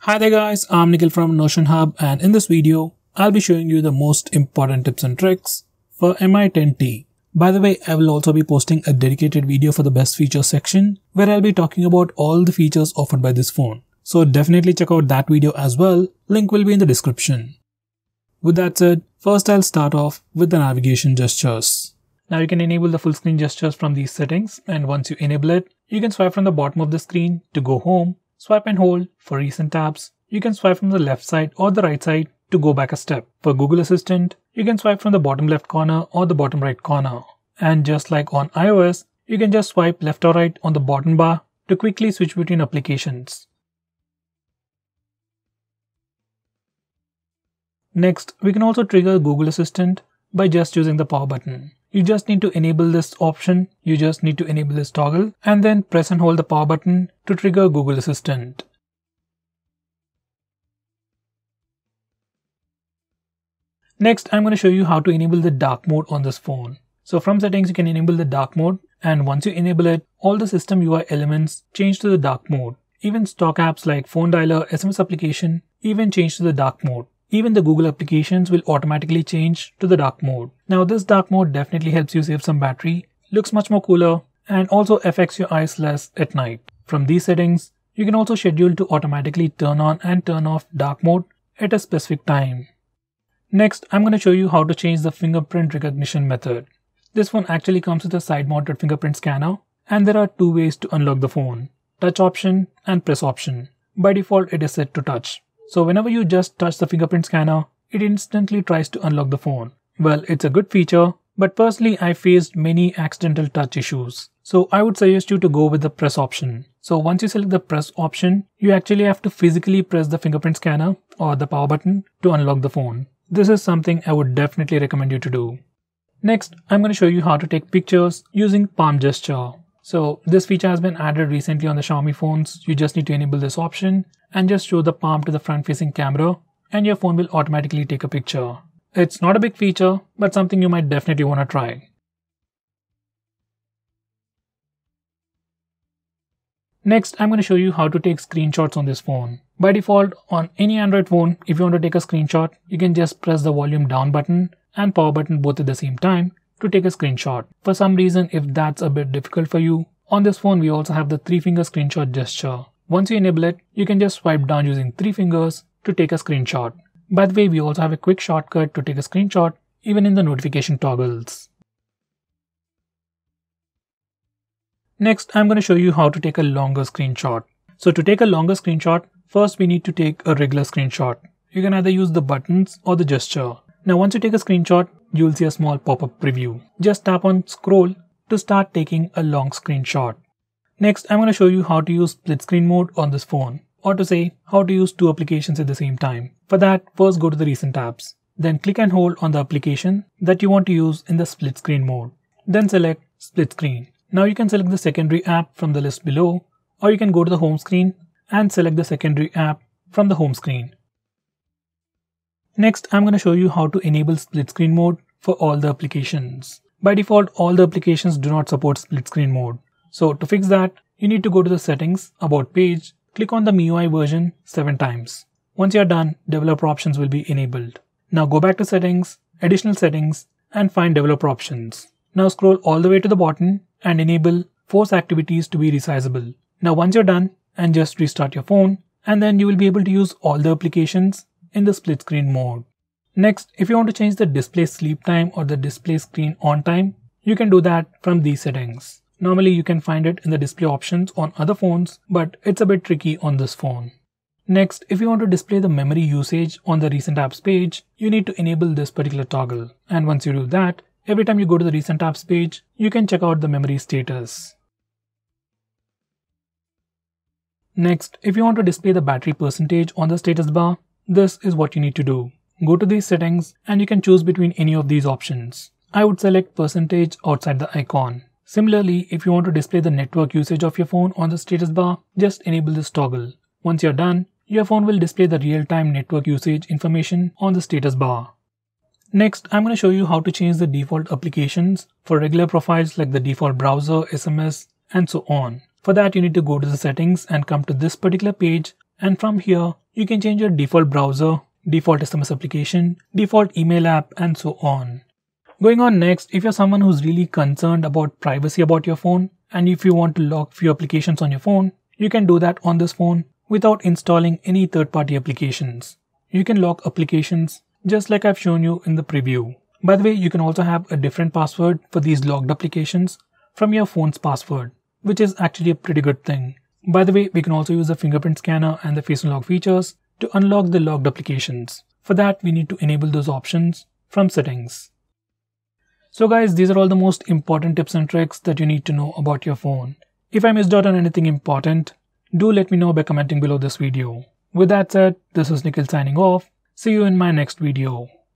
Hi there guys, I'm Nikhil from Notion Hub, and in this video, I'll be showing you the most important tips and tricks for Mi 10T. By the way, I will also be posting a dedicated video for the best features section where I'll be talking about all the features offered by this phone. So definitely check out that video as well, link will be in the description. With that said, first I'll start off with the navigation gestures. Now you can enable the full screen gestures from these settings, and once you enable it, you can swipe from the bottom of the screen to go home, swipe and hold for recent tabs. You can swipe from the left side or the right side to go back a step. For Google Assistant, you can swipe from the bottom left corner or the bottom right corner. And just like on iOS, you can just swipe left or right on the bottom bar to quickly switch between applications. Next, we can also trigger Google Assistant by just using the power button. You just need to enable this option, you just need to enable this toggle and then press and hold the power button to trigger Google Assistant. Next, I'm going to show you how to enable the dark mode on this phone. So from settings, you can enable the dark mode, and once you enable it, all the system UI elements change to the dark mode. Even stock apps like phone dialer, SMS application even change to the dark mode. Even the Google applications will automatically change to the dark mode. Now this dark mode definitely helps you save some battery, looks much more cooler, and also affects your eyes less at night. From these settings, you can also schedule to automatically turn on and turn off dark mode at a specific time. Next, I'm going to show you how to change the fingerprint recognition method. This phone actually comes with a side-mounted fingerprint scanner, and there are two ways to unlock the phone: touch option and press option. By default, it is set to touch. So whenever you just touch the fingerprint scanner, it instantly tries to unlock the phone. Well, it's a good feature, but personally I faced many accidental touch issues. So I would suggest you to go with the press option. So once you select the press option, you actually have to physically press the fingerprint scanner or the power button to unlock the phone. This is something I would definitely recommend you to do. Next, I'm going to show you how to take pictures using palm gesture. So this feature has been added recently on the Xiaomi phones. You just need to enable this option and just show the palm to the front facing camera and your phone will automatically take a picture. It's not a big feature, but something you might definitely want to try. Next, I'm going to show you how to take screenshots on this phone. By default, on any Android phone, if you want to take a screenshot, you can just press the volume down button and power button both at the same time to take a screenshot. For some reason, if that's a bit difficult for you, on this phone we also have the 3-finger screenshot gesture. Once you enable it, you can just swipe down using 3 fingers to take a screenshot. By the way, we also have a quick shortcut to take a screenshot even in the notification toggles. Next, I'm going to show you how to take a longer screenshot. So to take a longer screenshot, first we need to take a regular screenshot. You can either use the buttons or the gesture. Now once you take a screenshot, you'll see a small pop-up preview. Just tap on scroll to start taking a long screenshot. Next, I'm going to show you how to use split screen mode on this phone, or to say how to use 2 applications at the same time. For that, first go to the recent tabs. Then click and hold on the application that you want to use in the split screen mode. Then select split screen. Now you can select the secondary app from the list below, or you can go to the home screen and select the secondary app from the home screen. Next, I'm going to show you how to enable split screen mode for all the applications. By default, all the applications do not support split screen mode. So to fix that, you need to go to the settings, about page, click on the MIUI version 7 times. Once you're done, developer options will be enabled. Now go back to settings, additional settings, and find developer options. Now scroll all the way to the bottom and enable force activities to be resizable. Now once you're done, and just restart your phone, and then you will be able to use all the applications in the split screen mode. Next, if you want to change the display sleep time or the display screen on time, you can do that from these settings. Normally you can find it in the display options on other phones, but it's a bit tricky on this phone. Next, if you want to display the memory usage on the recent apps page, you need to enable this particular toggle. And once you do that, every time you go to the recent apps page, you can check out the memory status. Next, if you want to display the battery percentage on the status bar, this is what you need to do. Go to these settings and you can choose between any of these options. I would select percentage outside the icon. Similarly, if you want to display the network usage of your phone on the status bar, just enable this toggle. Once you're done, your phone will display the real-time network usage information on the status bar. Next, I'm going to show you how to change the default applications for regular profiles like the default browser, SMS, and so on. For that, you need to go to the settings and come to this particular page And from here, you can change your default browser, default SMS application, default email app, and so on. Going on next, if you're someone who's really concerned about privacy about your phone, and if you want to lock few applications on your phone, you can do that on this phone without installing any third-party applications. You can lock applications just like I've shown you in the preview. By the way, you can also have a different password for these locked applications from your phone's password, which is actually a pretty good thing. By the way, we can also use the fingerprint scanner and the face unlock features to unlock the locked applications. For that, we need to enable those options from settings. So guys, these are all the most important tips and tricks that you need to know about your phone. If I missed out on anything important, do let me know by commenting below this video. With that said, this is Nikhil signing off. See you in my next video.